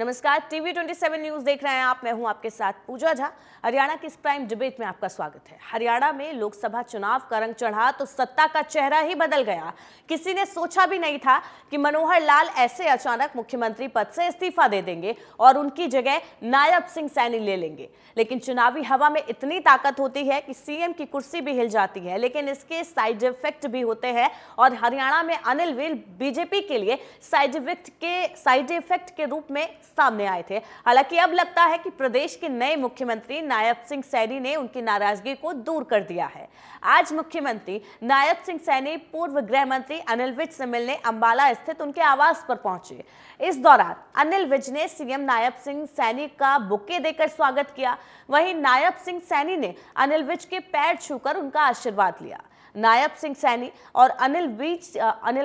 नमस्कार, TV 27 news देख रहे हैं आप। मैं हूं आपके साथ पूजा झा। हरियाणा की इस प्राइम डिबेट में आपका स्वागत है। हरियाणा में लोकसभा चुनाव का रंग चढ़ा तो सत्ता का चेहरा ही बदल गया। किसी ने सोचा भी नहीं था कि मनोहर लाल ऐसे अचानक मुख्यमंत्री पद से इस्तीफा दे देंगे और उनकी जगह नायब सिंह सैनी ले लेंगे। लेकिन चुनावी हवा में इतनी ताकत होती है कि सीएम की कुर्सी भी हिल जाती है, लेकिन इसके साइड इफेक्ट भी होते हैं। और हरियाणा में अनिल विज बीजेपी के लिए साइड इफेक्ट के रूप में सामने आए थे। हालांकि अब लगता है कि प्रदेश के नए मुख्यमंत्री नायब सिंह सैनी ने उनकी नाराजगी को दूर कर दिया है। आज मुख्यमंत्री नायब सिंह सैनी पूर्व गृह मंत्री अनिल विज से मिलने अंबाला स्थित उनके आवास पर पहुंचे। इस दौरान अनिल विज ने सीएम नायब सिंह सैनी का बुके देकर स्वागत किया। वहीं नायब सिंह सैनी ने अनिल विज के पैर छूकर उनका आशीर्वाद लिया। नायब सिंह सैनी और अनिल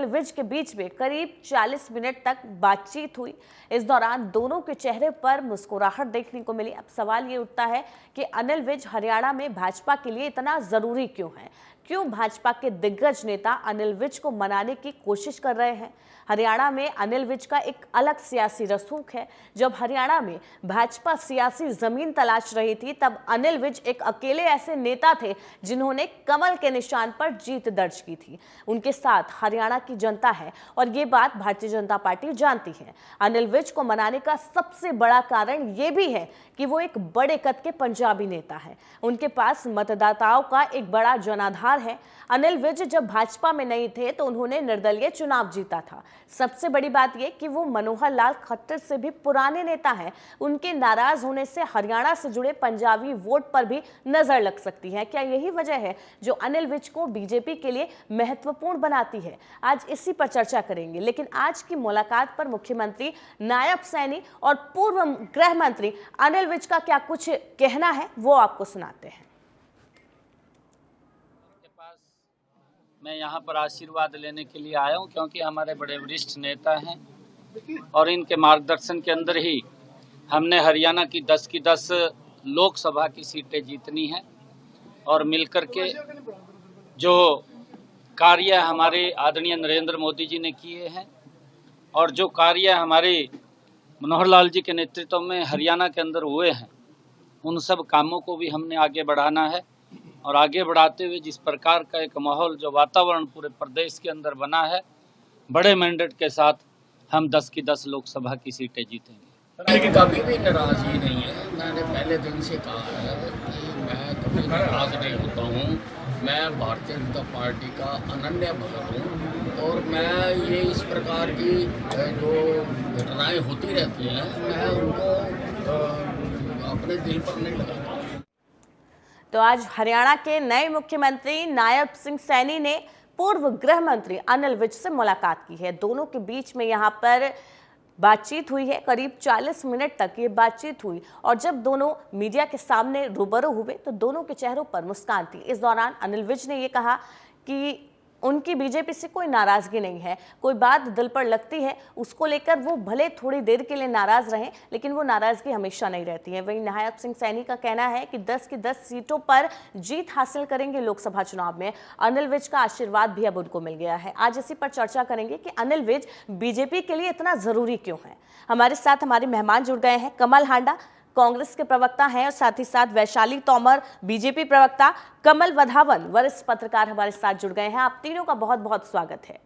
विज के बीच में करीब 40 मिनट तक बातचीत हुई। इस दौरान दोनों के चेहरे पर मुस्कुराहट देखने को मिली। अब सवाल ये उठता है कि अनिल विज हरियाणा में भाजपा के लिए इतना जरूरी क्यों है? क्यों भाजपा के दिग्गज नेता अनिल विज को मनाने की कोशिश कर रहे हैं? हरियाणा में अनिल विज का एक अलग सियासी रसूख है। जब हरियाणा में भाजपा सियासी जमीन तलाश रही थी, तब अनिल विज एक अकेले ऐसे नेता थे जिन्होंने कमल के निशान पर जीत दर्ज की थी। उनके साथ हरियाणा की जनता है और ये बात भारतीय जनता पार्टी जानती है। अनिल विज को मनाने का सबसे बड़ा कारण ये भी है कि वो एक बड़े कद के पंजाबी नेता है। उनके पास मतदाताओं का एक बड़ा जनाधार है। अनिल विज जब भाजपा में नहीं थे तो उन्होंने निर्दलीय चुनाव जीता था। सबसे बड़ी बात यह कि वो मनोहर लाल खट्टर से भी पुराने नेता हैं। उनके नाराज होने से हरियाणा से जुड़े पंजाबी वोट पर भी नजर लग सकती है। क्या यही वजह है जो अनिल विज को बीजेपी के लिए महत्वपूर्ण बनाती है? आज इसी पर चर्चा करेंगे। लेकिन आज की मुलाकात पर मुख्यमंत्री नायब सैनी और पूर्व गृह मंत्री अनिल विज का क्या कुछ कहना है, वो आपको सुनाते हैं। मैं यहाँ पर आशीर्वाद लेने के लिए आया हूँ, क्योंकि हमारे बड़े वरिष्ठ नेता हैं और इनके मार्गदर्शन के अंदर ही हमने हरियाणा की 10 लोकसभा की सीटें जीतनी हैं। और मिलकर के जो कार्य हमारे आदरणीय नरेंद्र मोदी जी ने किए हैं और जो कार्य हमारे मनोहर लाल जी के नेतृत्व में हरियाणा के अंदर हुए हैं, उन सब कामों को भी हमने आगे बढ़ाना है। और आगे बढ़ाते हुए जिस प्रकार का एक माहौल, जो वातावरण पूरे प्रदेश के अंदर बना है, बड़े मैंडेट के साथ हम 10 की 10 लोकसभा की सीटें जीतेंगे। कभी भी नाराजगी नहीं है। मैंने पहले दिन से कहा है कि मैं कभी नाराज नहीं होता हूँ। मैं भारतीय जनता पार्टी का अनन्य भक्त हूँ और मैं ये इस प्रकार की जो घटनाएं होती रहती हैं, मैं उनको अपने दिल पर नहीं लगाता। तो आज हरियाणा के नए मुख्यमंत्री नायब सिंह सैनी ने पूर्व गृह मंत्री अनिल विज से मुलाकात की है। दोनों के बीच में यहाँ पर बातचीत हुई है। करीब 40 मिनट तक ये बातचीत हुई और जब दोनों मीडिया के सामने रूबरू हुए तो दोनों के चेहरों पर मुस्कान थी। इस दौरान अनिल विज ने ये कहा कि उनकी बीजेपी से कोई नाराजगी नहीं है। कोई बात दिल पर लगती है, उसको लेकर वो भले थोड़ी देर के लिए नाराज रहें, लेकिन वो नाराजगी हमेशा नहीं रहती है। वहीं नायब सिंह सैनी का कहना है कि 10 की 10 सीटों पर जीत हासिल करेंगे लोकसभा चुनाव में। अनिल विज का आशीर्वाद भी अब उनको मिल गया है। आज इसी पर चर्चा करेंगे कि अनिल विज बीजेपी के लिए इतना जरूरी क्यों है। हमारे साथ हमारे मेहमान जुड़ गए हैं। कमल हांडा कांग्रेस के प्रवक्ता हैं और साथ ही साथ वैशाली तोमर बीजेपी प्रवक्ता, कमल वधावन वरिष्ठ पत्रकार हमारे साथ जुड़ गए हैं। आप तीनों का बहुत बहुत स्वागत है।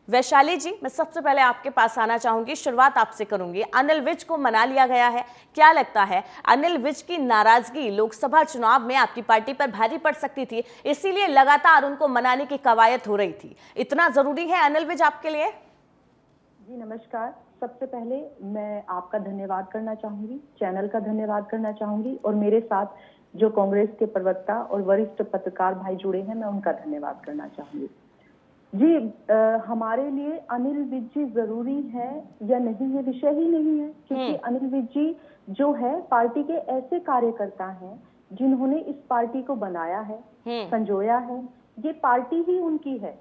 वैशाली जी, मैं सबसे पहले आपके पास आना चाहूंगी, शुरुआत आपसे करूंगी। अनिल विज को मना लिया गया है, क्या लगता है अनिल विज की नाराजगी लोकसभा चुनाव में आपकी पार्टी पर भारी पड़ सकती थी, इसीलिए लगातार उनको मनाने की कवायद हो रही थी? इतना जरूरी है अनिल विज आपके लिए? जी नमस्कार। सबसे पहले मैं आपका धन्यवाद करना चाहूंगी, चैनल का धन्यवाद करना चाहूंगी और मेरे साथ जो कांग्रेस के प्रवक्ता और वरिष्ठ पत्रकार भाई जुड़े हैं, मैं उनका धन्यवाद करना चाहूंगी। जी हमारे लिए अनिल विज जी जरूरी है या नहीं, ये विषय ही नहीं है, क्योंकि अनिल विज जी जो है पार्टी के ऐसे कार्यकर्ता हैं जिन्होंने इस पार्टी को बनाया है, संजोया है। ये पार्टी ही उनकी है।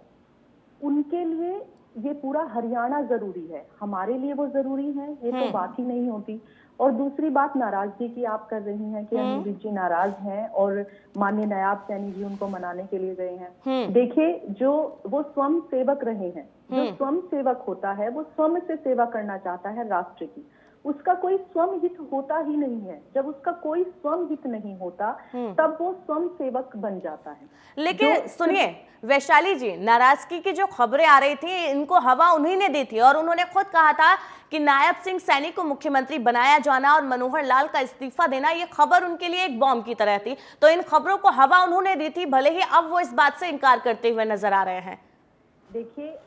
उनके लिए ये पूरा हरियाणा जरूरी है। हमारे लिए वो जरूरी है, ये तो बात ही नहीं होती। और दूसरी बात नाराजगी की आप कर रही हैं कि अनिल विज जी नाराज हैं और माननीय नायब सैनी जी उनको मनाने के लिए गए हैं। देखिए, जो वो स्वयं सेवक रहे हैं, जो स्वयं सेवक होता है वो स्वयं से सेवा करना चाहता है राष्ट्र की, उसका कोई स्वयं हित होता ही नहीं है। जब उसका कोई स्वयं हित नहीं होता तब वो स्वयं सेवक बन जाता है। लेकिन सुनिए वैशाली जी, नाराजगी की जो खबरें आ रही थी इनको हवा उन्हीं ने दी थी और उन्होंने खुद कहा था कि नायब सिंह सैनी को मुख्यमंत्री बनाया जाना और मनोहर लाल का इस्तीफा देना, ये खबर उनके लिए एक बॉम्ब की तरह थी। तो इन खबरों को हवा उन्होंने दी थी, भले ही अब वो इस बात से इनकार करते हुए नजर आ रहे हैं। देखिए,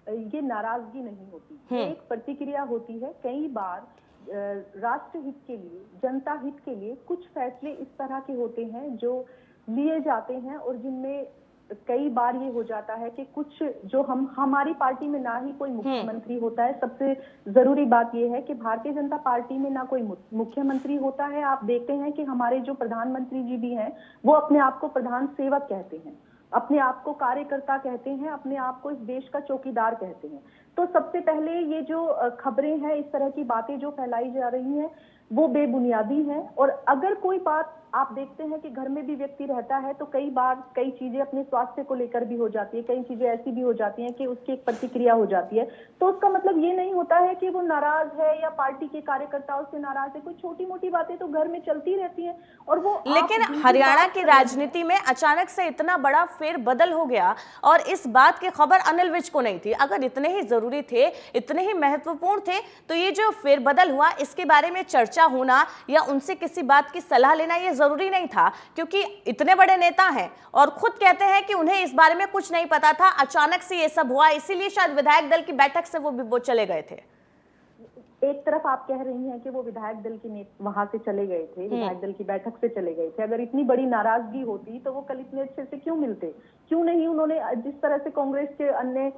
ये नाराजगी नहीं होती, ये एक प्रतिक्रिया होती है। कई बार राष्ट्र हित के लिए, जनता हित के लिए कुछ फैसले इस तरह के होते हैं जो लिए जाते हैं और जिनमें कई बार ये हो जाता है कि कुछ जो हमारी पार्टी में ना ही कोई मुख्यमंत्री होता है। सबसे जरूरी बात ये है कि भारतीय जनता पार्टी में ना कोई मुख्यमंत्री होता है। आप देखते हैं कि हमारे जो प्रधानमंत्री जी भी हैं वो अपने आप को प्रधान सेवक कहते हैं, अपने आप को कार्यकर्ता कहते हैं, अपने आप को इस देश का चौकीदार कहते हैं। तो सबसे पहले ये जो खबरें हैं, इस तरह की बातें जो फैलाई जा रही हैं वो बेबुनियादी हैं। और अगर कोई बात आप देखते हैं कि घर में भी व्यक्ति रहता है तो कई बार कई चीजें अपने स्वास्थ्य को लेकर भी हो जाती है, कई चीजें ऐसी भी हो जाती हैं कि उसकी एक प्रतिक्रिया हो जाती है। तो उसका मतलब ये नहीं होता है कि वो नाराज है या पार्टी के कार्यकर्ताओं से नाराज है। कोई छोटी मोटी बातें तो घर में चलती रहती हैं और वो लेकिन हरियाणा की राजनीति में अचानक से इतना बड़ा फेरबदल हो गया और इस बात की खबर अनिल विज को नहीं थी। अगर इतने ही जरूरी थे, इतने ही महत्वपूर्ण थे, तो ये जो फेरबदल हुआ इसके बारे में चर्चा होना या उनसे किसी बात की सलाह लेना ये जरूरी नहीं था, क्योंकि इतने बड़े नेता हैं और खुद कहते हैं कि उन्हें इस बारे में कुछ नहीं पता था। अचानक से ये सब हुआ, इसीलिए शायद विधायक दल की बैठक से वो चले गए थे। एक तरफ आप कह रही हैं कि वो विधायक दल की वहां से चले गए थे, विधायक दल की बैठक से चले गए थे। अगर इतनी बड़ी नाराजगी होती तो वो कल इतने अच्छे से क्यों मिलते, क्यों नहीं उन्होंने जिस तरह से कांग्रेस के अन्य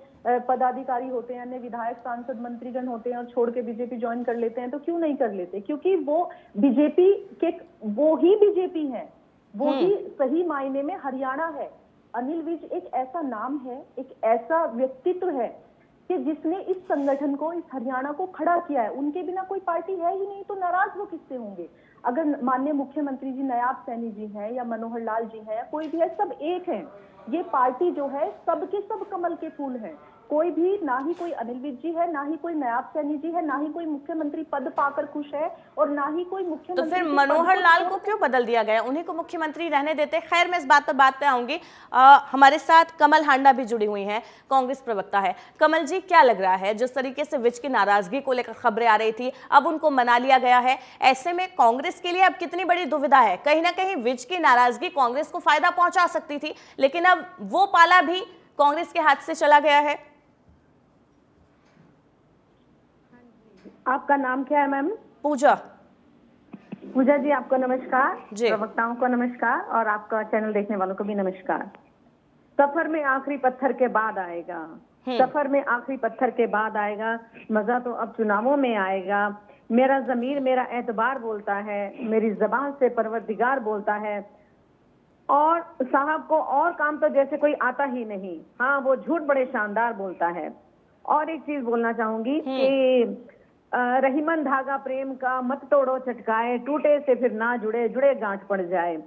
पदाधिकारी होते हैं, अन्य विधायक सांसद मंत्रीगण होते हैं और छोड़ के बीजेपी ज्वाइन कर लेते हैं, तो क्यों नहीं कर लेते? क्योंकि वो बीजेपी के, वो ही बीजेपी है, वो ही सही मायने में हरियाणा है। अनिल विज एक ऐसा नाम है, एक ऐसा व्यक्तित्व है कि जिसने इस संगठन को, इस हरियाणा को खड़ा किया है। उनके बिना कोई पार्टी है ही नहीं, तो नाराज वो किससे होंगे? अगर माननीय मुख्यमंत्री जी नायब सैनी जी हैं या मनोहर लाल जी हैं या कोई भी है, सब एक हैं। ये पार्टी जो है सबके सब कमल के फूल हैं। कोई भी, ना ही कोई अनिल विज जी है, ना ही कोई नायब सैनी जी है, ना ही कोई मुख्यमंत्री पद पाकर खुश है और ना ही कोई मुख्यमंत्री। तो फिर मनोहर लाल को क्यों बदल दिया गया? उन्हीं को मुख्यमंत्री रहने देते। खैर, मैं इस बात पर बात पे आऊंगी। हमारे साथ कमल हांडा भी जुड़ी हुई हैं, कांग्रेस प्रवक्ता है। कमल जी, क्या लग रहा है, जिस तरीके से विज की नाराजगी को लेकर खबरें आ रही थी, अब उनको मना लिया गया है, ऐसे में कांग्रेस के लिए अब कितनी बड़ी दुविधा है? कहीं ना कहीं विज की नाराजगी कांग्रेस को फायदा पहुंचा सकती थी, लेकिन अब वो पाला भी कांग्रेस के हाथ से चला गया है। आपका नाम क्या है मैम? पूजा। पूजा जी, आपको नमस्कार, जी। प्रवक्ताओं को नमस्कार और आपका चैनल देखने वालों को भी नमस्कार। सफर में आखिरी पत्थर के बाद आएगा, सफर में आखिरी पत्थर के बाद आएगा, मजा तो अब चुनावों में आएगा। मेरा जमीर, मेरा एतबार बोलता है, मेरी जबान से परवरदिगार बोलता है। और साहब को और काम तो जैसे कोई आता ही नहीं। हाँ, वो झूठ बड़े शानदार बोलता है। और एक चीज बोलना चाहूंगी कि रहीमन धागा प्रेम का मत तोड़ो चटकाए, टूटे से फिर ना जुड़े, जुड़े गांठ पड़ जाए।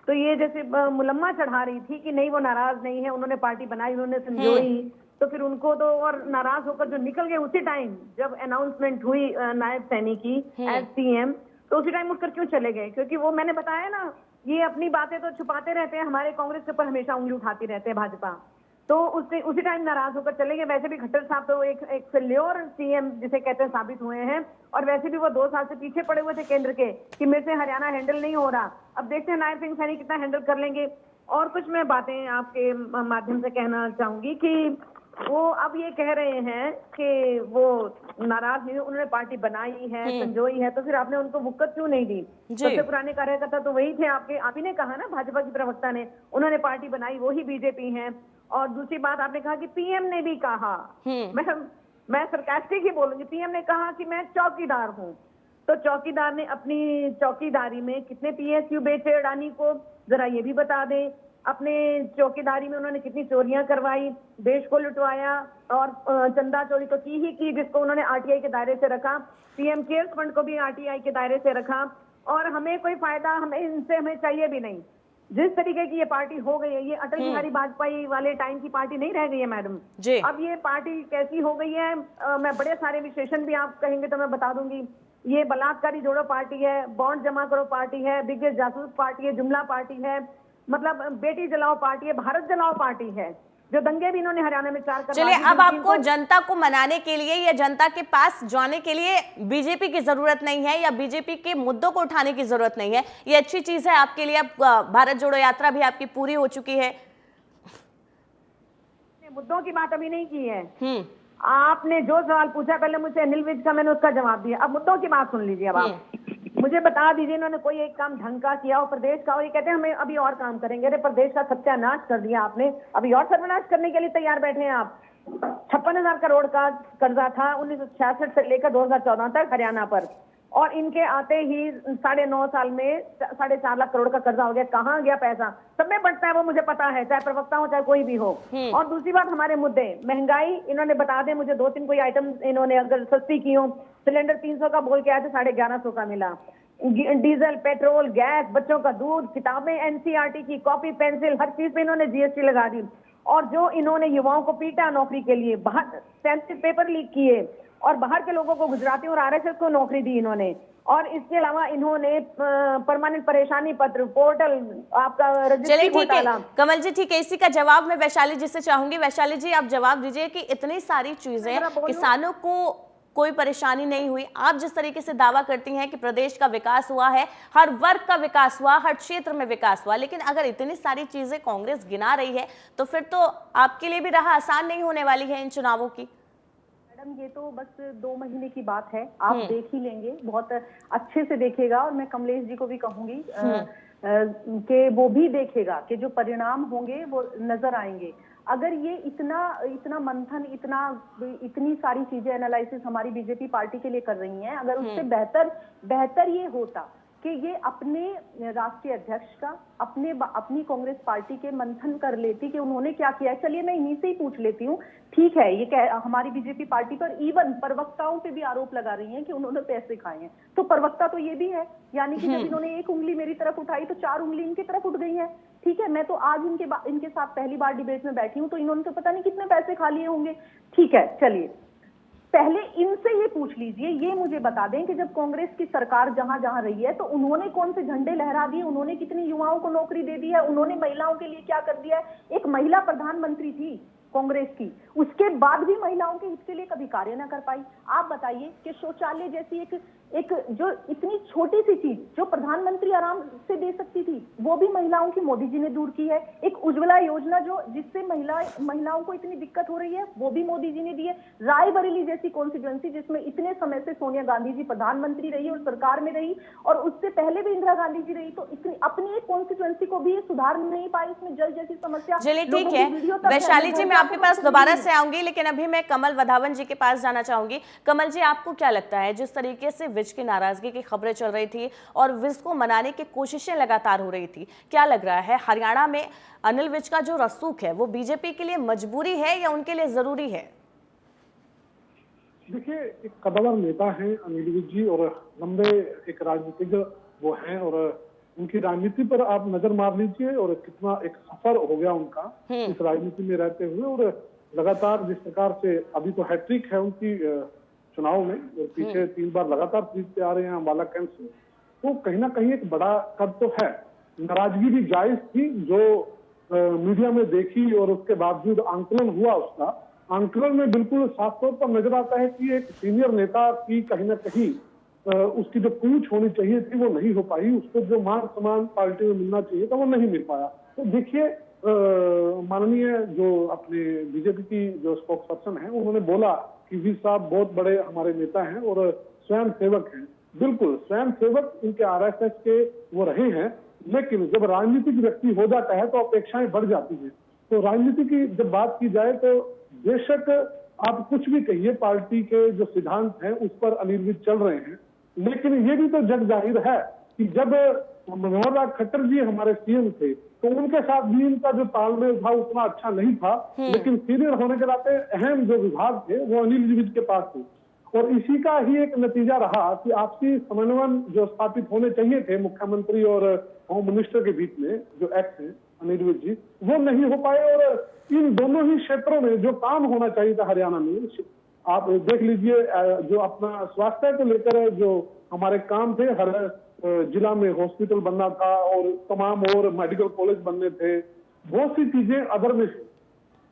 तो ये जैसे मुलम्मा चढ़ा रही थी कि नहीं वो नाराज नहीं है, उन्होंने पार्टी बनाई, उन्होंने संजोई, तो फिर उनको तो, और नाराज होकर जो निकल गए उसी टाइम जब अनाउंसमेंट हुई नायब सैनी की एज सीएम, तो उसी टाइम उठकर क्यों चले गए? क्योंकि वो, मैंने बताया ना, ये अपनी बातें तो छुपाते रहते हैं, हमारे कांग्रेस के ऊपर हमेशा उंगली उठाती रहते हैं भाजपा। तो उसी टाइम नाराज होकर चले गए। वैसे भी खट्टर साहब तो एक फेल्योर सीएम जिसे कहते हैं साबित हुए हैं, और वैसे भी वो 2 साल से पीछे पड़े हुए थे केंद्र के कि मेरे से हरियाणा हैंडल नहीं हो रहा। अब देखते हैं नायब सिंह सैनी कितना हैंडल कर लेंगे। और कुछ मैं बातें आपके माध्यम से कहना चाहूंगी कि वो अब ये कह रहे हैं कि वो नाराज नहीं, उन्होंने पार्टी बनाई है, संजोई है, तो फिर आपने उनको मुक्कत क्यों नहीं दी? सबसे पुराने कार्यकर्ता तो वही थे आपके। आप ही ने कहा ना, भाजपा की प्रवक्ता ने, उन्होंने पार्टी बनाई, वही बीजेपी है। और दूसरी बात आपने कहा कि पीएम ने भी कहा, मैं सरकास्टिक ही बोलूंगी, पीएम ने कहा कि मैं चौकीदार हूँ। तो चौकीदार ने अपनी चौकीदारी में कितने पीएसयू बेचे अडानी को, जरा ये भी बता दें। अपने चौकीदारी में उन्होंने कितनी चोरियां करवाई, देश को लुटवाया और चंदा चोरी तो की ही जिसको उन्होंने आरटीआई के दायरे से रखा। पीएम केयर्स फंड को भी आरटीआई के दायरे से रखा और हमें कोई फायदा हमें चाहिए भी नहीं। जिस तरीके की ये पार्टी हो गई है, ये अटल बिहारी वाजपेयी वाले टाइम की पार्टी नहीं रह गई है मैडम जी। अब ये पार्टी कैसी हो गई है, मैं बड़े सारे विशेषण भी आप कहेंगे तो मैं बता दूंगी। ये बलात्कारी जोड़ो पार्टी है, बॉन्ड जमा करो पार्टी है, बिगेस्ट जासूस पार्टी है, जुमला पार्टी है, मतलब बेटी जलाओ पार्टी है, भारत जलाओ पार्टी है, जो दंगे भी इन्होंने हरियाणा में 4 चलिए, अब आपको जनता को मनाने के लिए या जनता के पास जाने के लिए बीजेपी की जरूरत नहीं है या बीजेपी के मुद्दों को उठाने की जरूरत नहीं है, ये अच्छी चीज है आपके लिए। अब भारत जोड़ो यात्रा भी आपकी पूरी हो चुकी है। मुद्दों की बात अभी नहीं की है। आपने जो सवाल पूछा पहले मुझसे अनिल विज का, मैंने उसका जवाब दिया। अब मुद्दों की बात सुन लीजिए। अब आप मुझे बता दीजिए, इन्होंने कोई एक काम ढंग का किया हो प्रदेश का, और ये कहते हैं हमें अभी और काम करेंगे। अरे प्रदेश का सत्यानाश कर दिया आपने, अभी और सर्वनाश करने के लिए तैयार बैठे हैं आप। 56,000 करोड़ का कर्जा था 1966 से लेकर 2014 तक हरियाणा पर, और इनके आते ही 9.5 साल में 4.5 लाख करोड़ का कर्जा हो गया। कहाँ गया पैसा? सब में बढ़ता है, वो मुझे पता है, चाहे प्रवक्ता हो चाहे कोई भी हो। और दूसरी बात, हमारे मुद्दे महंगाई, इन्होंने बता दें मुझे 2-3 कोई आइटम इन्होंने अगर सस्ती की हो। सिलेंडर 300 का बोल के आए थे, 1150 का मिला। डीजल, पेट्रोल, गैस, बच्चों का दूध, किताबें एनसीईआरटी की, कॉपी पेंसिल, हर चीज पे इन्होंने जीएसटी लगा दी। और जो इन्होंने युवाओं को पीटा नौकरी के लिए, बाहर सेंसिटिव पेपर लीक किए और बाहर के लोगों को, गुजराती और आरएसएस को नौकरी दी इन्होंने। और इसके अलावा इन्होंने परमानेंट परेशानी पत्र, पोर्टल, आपका रजिस्ट्री घोटाला। कमल जी ठीक है, इसी का जवाब मैं वैशाली जी से चाहूंगी। वैशाली जी आप जवाब दीजिए कि इतनी सारी चीजें, किसानों को कोई परेशानी नहीं हुई। आप जिस तरीके से दावा करती हैं कि प्रदेश का विकास हुआ है, हर वर्ग का विकास हुआ, हर क्षेत्र में विकास हुआ, लेकिन अगर इतनी सारी चीजें कांग्रेस गिना रही है तो फिर तो आपके लिए भी राह आसान नहीं होने वाली है इन चुनावों की। मैडम ये तो बस 2 महीने की बात है, आप देख ही लेंगे, बहुत अच्छे से देखेगा। और मैं कमलेश जी को भी कहूंगी कि वो भी देखेगा कि जो परिणाम होंगे वो नजर आएंगे। अगर ये इतना मंथन, इतनी सारी चीजें एनालिसिस हमारी बीजेपी पार्टी के लिए कर रही हैं, अगर उससे बेहतर ये होता कि ये अपने राष्ट्रीय अध्यक्ष का, अपनी कांग्रेस पार्टी के मंथन कर लेती कि उन्होंने क्या किया है। चलिए मैं इन्हीं से ही पूछ लेती हूँ, ठीक है, ये हमारी बीजेपी पार्टी पर इवन प्रवक्ताओं पे भी आरोप लगा रही हैं कि उन्होंने पैसे खाए हैं, तो प्रवक्ता तो ये भी है, यानी कि जब इन्होंने एक उंगली मेरी तरफ उठाई तो 4 उंगली इनकी तरफ उठ गई है। ठीक है, मैं तो आज इनके साथ पहली बार डिबेट में बैठी हूँ, तो इन्होंने तो पता नहीं कितने पैसे खा लिए होंगे। ठीक है, चलिए पहले इनसे ये पूछ लीजिए, ये मुझे बता दें कि जब कांग्रेस की सरकार जहां जहां रही है तो उन्होंने कौन से झंडे लहरा दिए, उन्होंने कितनी युवाओं को नौकरी दे दी है, उन्होंने महिलाओं के लिए क्या कर दिया है। एक महिला प्रधानमंत्री थी कांग्रेस की, उसके बाद भी महिलाओं के हित के लिए कभी कार्य ना कर पाई। आप बताइए कि शौचालय जैसी एक जो इतनी छोटी सी चीज जो प्रधानमंत्री आराम से दे सकती थी, वो भी महिलाओं की मोदी जी ने दूर की है। एक उज्ज्वला योजना जो जिससे महिलाओं को इतनी दिक्कत हो रही है, वो भी मोदी जी ने दी है। रायबरेली जैसी कॉन्स्टिट्यूएंसी जिसमें इतने समय से सोनिया गांधी जी प्रधानमंत्री रही और सरकार में रही, और उससे पहले भी इंदिरा गांधी जी रही, तो इतनी अपनी एक कॉन्स्टिट्यूएंसी को भी सुधार नहीं पाई। इसमें जल जैसी समस्या। चलिए ठीक है, वैशाली जी मैं आपके पास दोबारा से आऊंगी, लेकिन अभी मैं कमल वधावन जी के पास जाना चाहूंगी। कमल जी, आपको क्या लगता है, जिस तरीके से विज की नाराजगी की खबरें चल रही थी और विज को मनाने की कोशिशें लगातार हो रही थी, क्या लग रहा है हरियाणा में अनिल विज का जो रसूख है वो बीजेपी के लिए मजबूरी है या उनके लिए जरूरी है? देखिए, एक कद्दावर नेता है अनिल विज जी, और लंबे एक राजनीतिज्ञ वो हैं, और उनकी राजनीति पर आप नजर मार लीजिए और कितना एक सफर हो गया उनका इस राजनीति में रहते हुए। और लगातार जिस प्रकार से अभी तो हैट्रिक है उनकी चुनाव में, और पीछे 3 बार लगातार जीतते आ रहे हैं अम्बाला कैंप से, तो कहीं ना कहीं एक बड़ा कद तो है। नाराजगी भी जायज थी जो मीडिया में देखी, और उसके बावजूद आंकलन हुआ उसका। आंकलन में बिल्कुल साफ तौर पर नजर आता है कि एक सीनियर नेता की कहीं ना कहीं उसकी जो पूछ होनी चाहिए थी वो नहीं हो पाई, उसको जो मान सम्मान पार्टी में मिलना चाहिए था वो नहीं मिल पाया। तो देखिए, माननीय जो अपने बीजेपी की जो स्पोक्स पर्सन है, उन्होंने बोला कि विज साहब बहुत बड़े हमारे नेता हैं और स्वयं सेवक हैं। बिल्कुल, स्वयं सेवक इनके आरएसएस के वो रहे हैं, लेकिन जब राजनीतिक व्यक्ति हो जाता है तो अपेक्षाएं बढ़ जाती हैं। तो राजनीति की जब बात की जाए तो बेशक आप कुछ भी कहिए, पार्टी के जो सिद्धांत हैं उस पर अनिल विज चल रहे हैं, लेकिन ये भी तो जग जाहिर है कि जब मनोहर लाल खट्टर जी हमारे सीएम थे, तो उनके साथ भी इनका जो तालमेल था उतना अच्छा नहीं था, लेकिन सीनियर होने के नाते अहम जो विभाग थे वो अनिल विज के पास थे, और इसी का ही एक नतीजा रहा कि आपसी समन्वय जो स्थापित होने चाहिए थे मुख्यमंत्री और होम मिनिस्टर के बीच में, जो एक्स है अनिल विज जी, वो नहीं हो पाए। और इन दोनों ही क्षेत्रों में जो काम होना चाहिए था हरियाणा में, आप देख लीजिए जो अपना स्वास्थ्य को लेकर जो हमारे काम थे, हर जिला में हॉस्पिटल बनना था और तमाम और मेडिकल कॉलेज बनने थे, बहुत सी चीजें अदर में थी।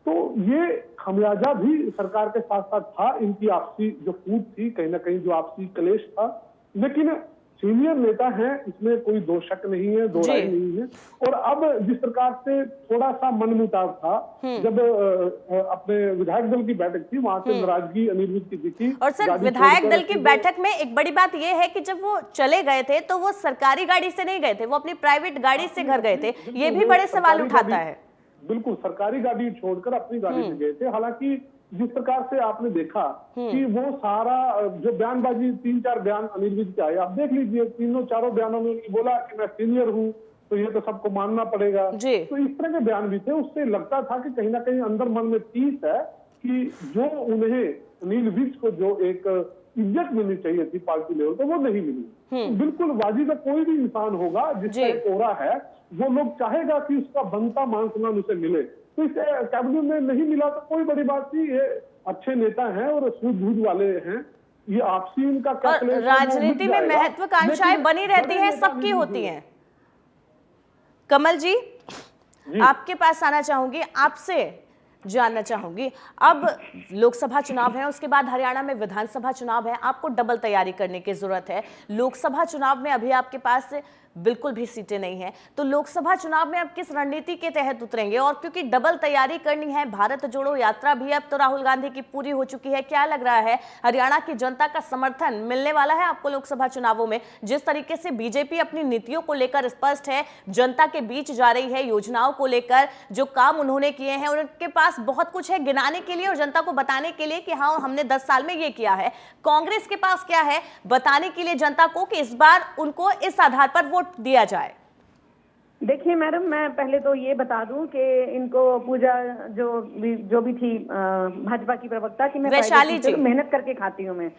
तो ये खमियाजा भी सरकार के साथ साथ था, इनकी आपसी जो फूट थी, कहीं ना कहीं जो आपसी कलेश था। लेकिन सीनियर नेता हैं, इसमें कोई दो शक नहीं है, दो राय नहीं है। और अब जिस प्रकार से थोड़ा सा मनमुटाव था, जब अपने विधायक दल की बैठक थी, वहां से नाराजगी अनिल विज की दिखी। और सर, विधायक दल की बैठक में एक बड़ी बात यह है कि जब वो चले गए थे तो वो सरकारी गाड़ी से नहीं गए थे, वो अपनी प्राइवेट गाड़ी से घर गए थे। ये भी बड़े सवाल उठाता है। बिल्कुल, सरकारी गाड़ी छोड़कर अपनी गाड़ी से गए थे। हालांकि जिस प्रकार से आपने देखा कि वो सारा जो बयानबाजी, 3-4 बयान अनिल विज के आए, आप देख लीजिए, तीनों चारों बयानों में बोला कि मैं सीनियर हूँ तो ये तो सबको मानना पड़ेगा। तो इस तरह के बयान भी थे। उससे लगता था कि कहीं ना कहीं अंदर मन में टीस है कि जो उन्हें अनिल विज को जो एक इज्जत मिलनी चाहिए थी पार्टी लेवल पर, वो नहीं मिली। तो बिल्कुल वाजिब, कोई भी इंसान होगा जिसका एक ओरा है, वो लोग चाहेगा कि उसका बनता मान सम्मान उसे मिले। तो इस कैबिनेट में नहीं मिला तो कोई बड़ी बात नहीं, ये अच्छे नेता हैं और सूझबूझ वाले हैं। ये आपसी इनका राजनीति में महत्वाकांक्षाएं बनी रहती हैं, सबकी होती हैं। कमल जी, आपके पास आना चाहूंगी, आपसे जानना चाहूंगी, अब लोकसभा चुनाव है, उसके बाद हरियाणा में विधानसभा चुनाव है, आपको डबल तैयारी करने की जरूरत है। लोकसभा चुनाव में अभी आपके पास बिल्कुल भी सीटें नहीं हैं, तो लोकसभा चुनाव में आप किस रणनीति के तहत उतरेंगे? और क्योंकि डबल तैयारी करनी है, भारत जोड़ो यात्रा भी अब तो राहुल गांधी की पूरी हो चुकी है, क्या लग रहा है हरियाणा की जनता का समर्थन मिलने वाला है आपको लोकसभा चुनावों में? जिस तरीके से बीजेपी अपनी नीतियों को लेकर स्पष्ट है, जनता के बीच जा रही है, योजनाओं को लेकर जो काम उन्होंने किए हैं, उनके पास बहुत कुछ है गिनाने के लिए और जनता को बताने के लिए कि हाँ, हमने 10 साल में ये किया है। कांग्रेस के पास क्या है बताने के लिए जनता को कि इस बार उनको इस आधार पर वोट दिया जाए? देखिए मैडम, मैं पहले तो ये बता दूं कि इनको पूजा जो भी थी भाजपा की प्रवक्ता की, मैं वैशाली जी मेहनत करके खाती हूँ मैं।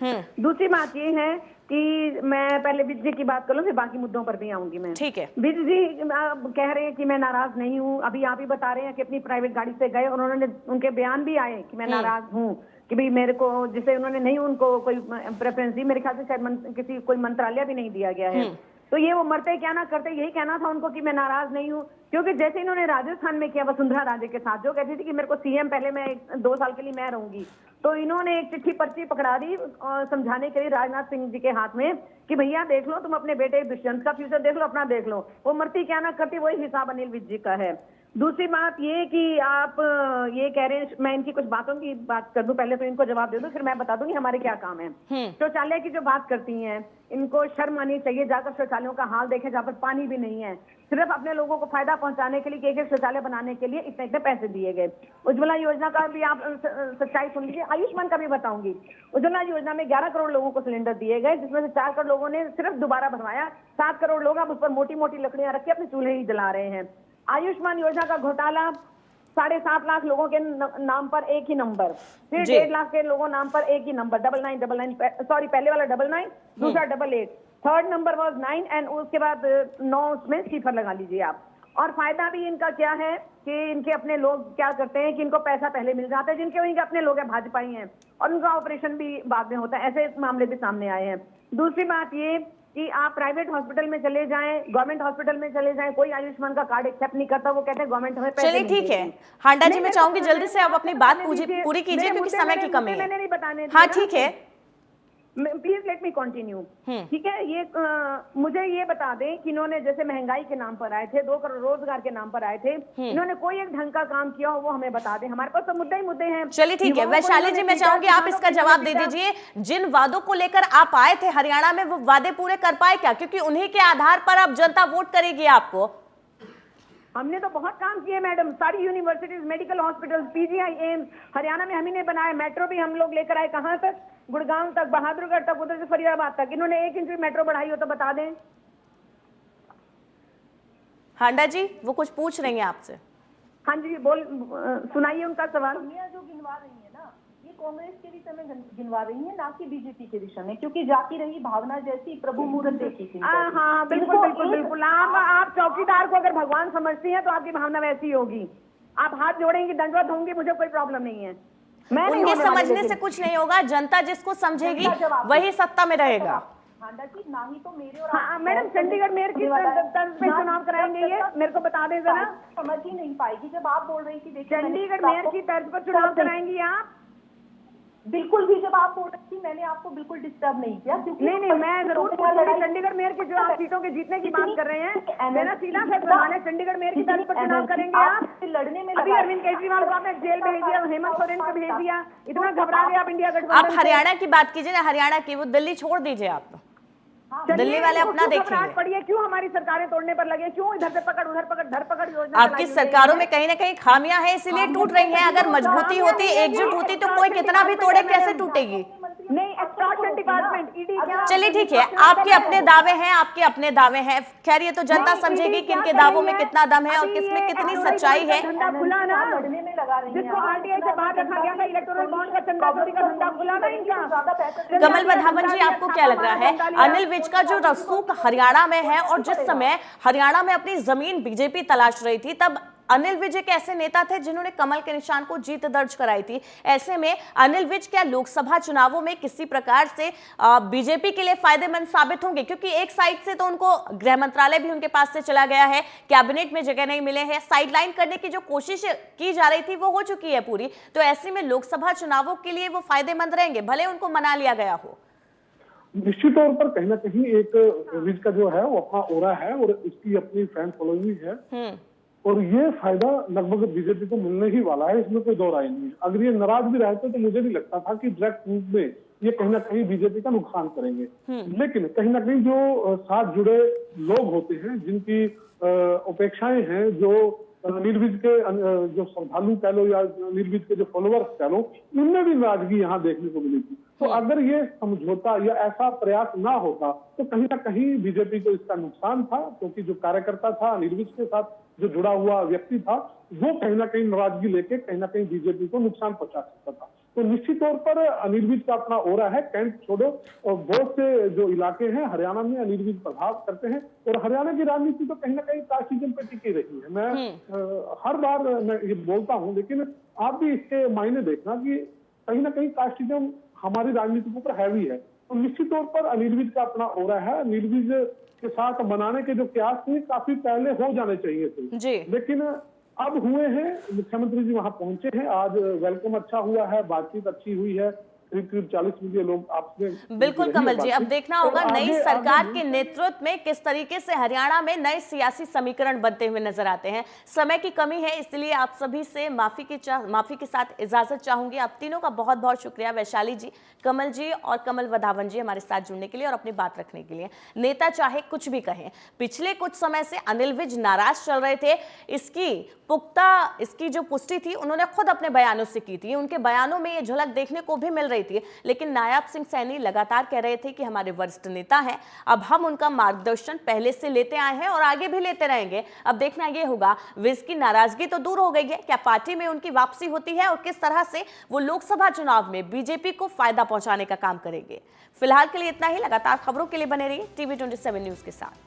दूसरी बात ये है कि मैं पहले विज जी की बात कर लूं, फिर बाकी मुद्दों पर भी आऊंगी मैं। ठीक है। विज जी कह रहे हैं कि मैं नाराज नहीं हूँ, अभी आप ही बता रहे हैं कि अपनी प्राइवेट गाड़ी से गए और उन्होंने, उनके बयान भी आए कि मैं नाराज हूँ कि भाई मेरे को, जिसे उन्होंने नहीं, उनको कोई प्रेफरेंस दी, मेरे ख्याल से शायद किसी कोई मंत्रालय भी नहीं दिया गया है। तो ये वो मरते क्या ना करते, यही कहना था उनको कि मैं नाराज नहीं हूँ। क्योंकि जैसे इन्होंने राजस्थान में किया वसुंधरा राजे के साथ, जो कहती थी कि मेरे को सीएम पहले, मैं 2 साल के लिए मैं रहूंगी, तो इन्होंने एक चिट्ठी पर्ची पकड़ा दी और समझाने के लिए राजनाथ सिंह जी के हाथ में कि भैया देख लो, तुम अपने बेटे दुष्यंत का फ्यूचर देख लो, अपना देख लो। वो मरती क्या ना करती, वही हिसाब अनिल विज जी का है। दूसरी बात ये कि आप ये कह रहे हैं, मैं इनकी कुछ बातों की बात कर दूं, पहले तो इनको जवाब दे दूं, फिर मैं बता दूंगी हमारे क्या काम है। शौचालय की जो बात करती हैं, इनको शर्म आनी चाहिए, जाकर शौचालयों का हाल देखें जहाँ पर पानी भी नहीं है। सिर्फ अपने लोगों को फायदा पहुंचाने के लिए, एक शौचालय बनाने के लिए इतने इतने पैसे दिए गए। उज्ज्वला योजना का भी आप सच्चाई सुन लीजिए, आयुष्मान का भी बताऊंगी। उज्ज्वला योजना में 11 करोड़ लोगों को सिलेंडर दिए गए, जिसमें से 4 करोड़ लोगों ने सिर्फ दोबारा भरवाया, 7 करोड़ लोग अब उस पर मोटी मोटी लकड़ियां रख के अपने चूल्हे ही जला रहे हैं। आयुष्मान योजना का घोटाला, 7.5 लाख लोगों के नाम पर एक ही नंबर, फिर 1.5 लाख के लोगों नाम पर एक ही नंबर, 9999, सॉरी पहले वाला 99, दूसरा 88, थर्ड नंबर वाज 9 एंड उसके बाद 9 उसमें सिफर लगा लीजिए आप। और फायदा भी इनका क्या है कि इनके अपने लोग क्या करते हैं कि इनको पैसा पहले मिल जाता है, जिनके इनके अपने लोग हैं, भाजपाई हैं, और उनका ऑपरेशन भी बाद में होता है। ऐसे मामले भी सामने आए हैं। दूसरी बात ये कि आप प्राइवेट हॉस्पिटल में चले जाएं, गवर्नमेंट हॉस्पिटल में चले जाएं, कोई आयुष्मान का कार्ड एक्सेप्ट नहीं करता, वो कहते हैं गवर्नमेंट हमें पैसे। चलिए ठीक है, हांडा जी मैं चाहूंगी जल्दी से आप अपनी बात पूरी कीजिए क्योंकि समय की कमी है। मैंने नहीं बताने, हाँ ठीक है, प्लीज लेट मी कंटिन्यू। ठीक है, ये मुझे ये बता दें कि इन्होंने जैसे महंगाई के नाम पर आए थे, 2 करोड़ रोजगार के नाम पर आए थे, इन्होंने कोई एक ढंग का काम किया हो वो हमें बता दें। हमारे पास तो मुद्दे ही मुद्दे हैं। चलिए ठीक है, वैशाली जी मैं चाहूंगी आप इसका जवाब दे दीजिए। जिन वादों को लेकर आप आए थे हरियाणा में, वो वादे पूरे कर पाए क्या? क्योंकि उन्हीं के आधार पर अब जनता वोट करेगी आपको। हमने तो बहुत काम किए मैडम, सारी universities, medical hospital, PGI, AIIMS Haryana में हम ही ने बनाए। मेट्रो भी हम लोग लेकर आए, कहां तक? गुड़गांव तक, बहादुरगढ़ तक, उधर से फरीदाबाद तक। इन्होंने 1 इंच भी मेट्रो बढ़ाई हो तो बता दें। हांडा जी वो कुछ पूछ रही हैं आपसे। हाँ जी, सुनाइए उनका सवाल। जो गिनवा रही है ना, ये कांग्रेस के विषय में गिनवा रही है, ना कि बीजेपी के विषय में, क्योंकि जाती रही भावना जैसी प्रभु मुहूर्त देखी थी। हाँ बिल्कुल बिल्कुल बिल्कुल। आप चौकीदार को अगर भगवान समझती हैं तो आपकी भावना वैसी होगी। आप हाथ जोड़ेंगी, दंडवत होंगी, मुझे कोई प्रॉब्लम नहीं है। उनके समझने से कुछ नहीं होगा, जनता जिसको समझेगी वही सत्ता में रहेगा। हांडा जी, ना ही तो मेरे और हाँ मैडम, चंडीगढ़ मेयर की तर्ज पे चुनाव कराएंगे, ये मेरे को बता दें जरा। समझ ही नहीं पाएगी जब आप बोल रही थी। देखिए, चंडीगढ़ मेयर की तर्ज पर चुनाव कराएंगी आप? बिल्कुल भी, जब आप बोल रही थी मैंने आपको बिल्कुल डिस्टर्ब नहीं किया, क्योंकि नहीं मैं जरूर पूछूंगी। चंडीगढ़ मेयर की जो आप सीटों के जीतने की बात कर रहे हैं, मेरा सीधा सा सवाल है, चंडीगढ़ मेयर की तर्ज पर चुनाव करेंगे आप? लड़ने में अभी अरविंद केजरीवाल को आपने जेल भेज दिया, हेमंत सोरेन को भेज दिया, इतना घबरा गए आप इंडिया गठबंधन। आप हरियाणा की बात कीजिए ना, हरियाणा की, वो दिल्ली छोड़ दीजिए आप। दिल्ली वाले अपना देखेंगे। पड़ी है, क्यों हमारी सरकारें तोड़ने पर लगे, क्यों इधर से पकड़ उधर पकड़ धरपकड़ योजना? आपकी सरकारों में कहीं ना कहीं खामियां हैं, इसीलिए टूट रही हैं। अगर मजबूती होती, एकजुट होती तो कोई कितना भी तोड़े कैसे टूटेगी। नहीं, एक्सट्रॉशन डिपार्टमेंट ईडी क्या? चलिए ठीक है, आपके अपने दावे हैं, आपके अपने दावे हैं। खैर ये तो जनता समझेगी कि इनके दावों में कितना दम है और किसमें कितनी सच्चाई है। धंधा खुला ना, जिसको आरटीआई से बाहर रखा गया था, इलेक्टोरल बॉन्ड का चंदा चोरी का धंधा खुला ना इनका। कमल वधावन जी, आपको क्या लग रहा है, अनिल विज का जो रसूख हरियाणा में है, और जिस समय हरियाणा में अपनी जमीन बीजेपी तलाश रही थी, तब अनिल विज एक ऐसे नेता थे जिन्होंने कमल के निशान को जीत दर्ज कराई थी। ऐसे में अनिल विज क्या लोकसभा चुनावों में किसी प्रकार से बीजेपी के लिए फायदेमंद साबित होंगे? क्योंकि एक साइड से तो उनको गृह मंत्रालय भी उनके पास से चला गया है, कैबिनेट में जगह नहीं मिले हैं, साइडलाइन करने की जो कोशिश की जा रही थी वो हो चुकी है पूरी। तो ऐसे में लोकसभा चुनावों के लिए वो फायदेमंद रहेंगे, भले उनको मना लिया गया हो। निश्चित तौर पर कहीं ना कहीं एक विज का जो है वो अपना ओरा है और इसकी अपनी फैन फॉलोइंग है, और ये फायदा लगभग बीजेपी को मिलने ही वाला है, इसमें कोई दो राय नहीं है। अगर ये नाराज भी रहते तो मुझे नहीं लगता था कि डायरेक्ट रूप में ये कहीं ना कहीं बीजेपी का नुकसान करेंगे। लेकिन कहीं ना कहीं जो साथ जुड़े लोग होते हैं, जिनकी अपेक्षाएं हैं, जो निर्विज के जो श्रद्धालु कह लो या निर्विज के जो फॉलोअर्स कह लो, उनमें भी नाराजगी यहाँ देखने को मिली थी। तो अगर ये समझौता या ऐसा प्रयास ना होता तो कहीं ना कहीं बीजेपी को इसका नुकसान था, क्योंकि जो कार्यकर्ता था, निर्विज के साथ जो जुड़ा हुआ व्यक्ति था, वो कहीं ना कहीं नाराजगी लेके कहीं ना कहीं बीजेपी को नुकसान पहुंचा सकता था। तो निश्चित तौर पर अनिल विज का अपना ओरा है, कैंट छोड़ो और बहुत से जो इलाके हैं हरियाणा में अनिल विज प्रभाव करते हैं, और हरियाणा की राजनीति तो कहीं ना कहीं कास्टिज्म पे टिकी रही है। मैं हर बार मैं ये बोलता हूँ, लेकिन आप भी इसके मायने देखना कि कहीं ना कहीं कास्टिज्म हमारी राजनीति के ऊपर हैवी है। तो निश्चित तौर पर अनिल विज का अपना ओरा है। अनिल विज के साथ बनाने के जो प्रयास थे काफी पहले हो जाने चाहिए थे, लेकिन अब हुए हैं। मुख्यमंत्री जी वहां पहुंचे हैं, आज वेलकम अच्छा हुआ है, बातचीत अच्छी हुई है, करीब 40 मिलियन लोग आपसे। बिल्कुल कमल जी, अब देखना होगा नई सरकार के नेतृत्व में किस तरीके से हरियाणा में नए सियासी समीकरण बनते हुए नजर आते हैं। समय की कमी है, इसलिए आप सभी से माफी के साथ इजाजत चाहूंगी। आप तीनों का बहुत बहुत शुक्रिया, वैशाली जी, कमल जी और कमल वधावन जी, हमारे साथ जुड़ने के लिए और अपनी बात रखने के लिए। नेता चाहे कुछ भी कहें, पिछले कुछ समय से अनिल विज नाराज चल रहे थे, इसकी जो पुष्टि थी उन्होंने खुद अपने बयानों से की थी। उनके बयानों में ये झलक देखने को भी मिल रही थी, लेकिन नायब सिंह सैनी लगातार कह रहे थे कि हमारे वरिष्ठ नेता हैं, अब हम उनका मार्गदर्शन पहले से लेते आए हैं और आगे भी लेते रहेंगे। अब देखना ये होगा, विज की नाराजगी तो दूर हो गई है, क्या पार्टी में उनकी वापसी होती है और किस तरह से वो लोकसभा चुनाव में बीजेपी को फायदा पहुंचाने का काम करेंगे। फिलहाल के लिए इतना ही। लगातार खबरों के लिए बने रहिए TV 27 न्यूज के साथ।